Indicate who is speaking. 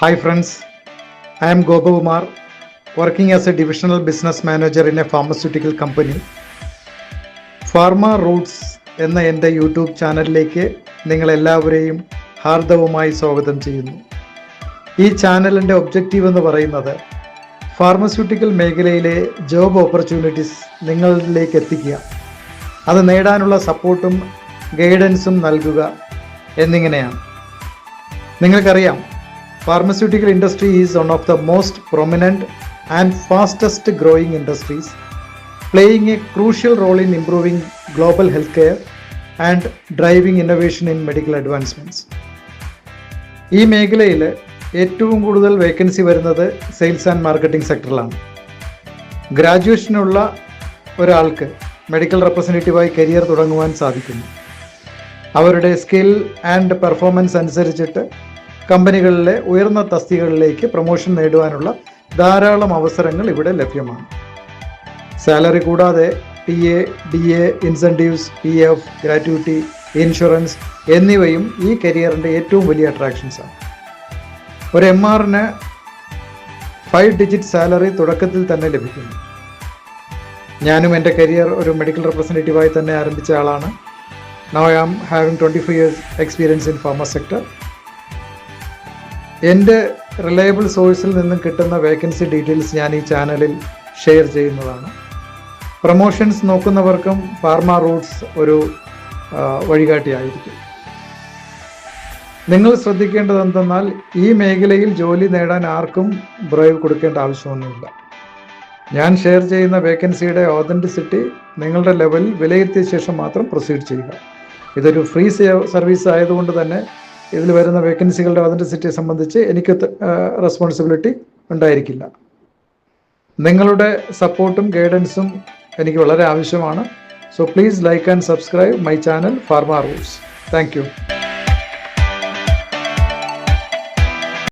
Speaker 1: Hi friends, I am Gopakumar, working as a divisional business manager in a pharmaceutical company. Pharma Roots എന്ന എൻ്റെ YouTube ചാനലിലേക്ക് നിങ്ങളെല്ലാവരെയും ഹാർദവമായി സ്വാഗതം ചെയ്യുന്നു. ഈ ചാനലിൻ്റെ ഒബ്ജക്റ്റീവ് എന്ന് പറയുന്നത് ഫാർമസ്യൂട്ടിക്കൽ മേഖലയിലെ ജോബ് ഓപ്പർച്യൂണിറ്റീസ് നിങ്ങളിലേക്ക് എത്തിക്കുക, അത് നേടാനുള്ള സപ്പോർട്ടും ഗൈഡൻസും നൽകുക എന്നിങ്ങനെയാണ്. നിങ്ങൾക്കറിയാം, pharmaceutical industry is one of the most prominent and fastest growing industries, playing a crucial role in improving global healthcare and driving innovation in medical advancements. ഈ മേഖലയിൽ ഏറ്റവും കൂടുതൽ വേക്കൻസി വരുന്നത് സെയിൽസ് ആൻഡ് മാർക്കറ്റിംഗ് സെക്ടറിലാണ്. ഗ്രാജുവേഷനുള്ള ഒരാൾക്ക് മെഡിക്കൽ റെപ്രസെൻറ്റേറ്റീവായി കരിയർ തുടങ്ങുവാൻ സാധിക്കുന്നു. അവരുടെ skill and performance അനുസരിച്ചിട്ട് കമ്പനികളിലെ ഉയർന്ന തസ്തികകളിലേക്ക് പ്രൊമോഷൻ നേടുവാനുള്ള ധാരാളം അവസരങ്ങൾ ഇവിടെ ലഭ്യമാണ്. സാലറി കൂടാതെ PA, DA, incentives, PF, gratuity, insurance എന്നിവയും ഈ കരിയറിൻ്റെ ഏറ്റവും വലിയ അട്രാക്ഷൻസാണ്. ഒരു MRന് 5 ഡിജിറ്റ് സാലറി തുടക്കത്തിൽ തന്നെ ലഭിക്കുന്നു. ഞാനും എൻ്റെ കരിയർ ഒരു മെഡിക്കൽ റെപ്രസെൻറ്റേറ്റീവായി തന്നെ ആരംഭിച്ച ആളാണ്. Now I am having 25 years experience in pharma sector. എൻ്റെ റിലയബിൾ സോഴ്സിൽ നിന്നും കിട്ടുന്ന വേക്കൻസി ഡീറ്റെയിൽസ് ഞാൻ ഈ ചാനലിൽ ഷെയർ ചെയ്യുന്നതാണ്. പ്രൊമോഷൻസ് നോക്കുന്നവർക്കും ഫാർമ റൂട്ട്സ് ഒരു വഴികാട്ടിയായിരിക്കും. നിങ്ങൾ ശ്രദ്ധിക്കേണ്ടത് എന്തെന്നാൽ, ഈ മേഖലയിൽ ജോലി നേടാൻ ആർക്കും ബ്രൈവ് കൊടുക്കേണ്ട ആവശ്യമൊന്നുമില്ല. ഞാൻ ഷെയർ ചെയ്യുന്ന വേക്കൻസിയുടെ ഓതൻറ്റിസിറ്റി നിങ്ങളുടെ ലെവലിൽ വിലയിരുത്തിയ ശേഷം മാത്രം പ്രൊസീഡ് ചെയ്യുക. ഇതൊരു ഫ്രീ സർവീസ് ആയതുകൊണ്ട് തന്നെ ഇതിൽ വരുന്ന വേക്കൻസികളുടെ ഓതൻറ്റിസിറ്റിയെ സംബന്ധിച്ച് എനിക്ക് റെസ്പോൺസിബിലിറ്റി ഉണ്ടായിരിക്കില്ല. നിങ്ങളുടെ സപ്പോർട്ടും ഗൈഡൻസും എനിക്ക് വളരെ ആവശ്യമാണ്. So please like and subscribe my channel pharma Roots. Thank you.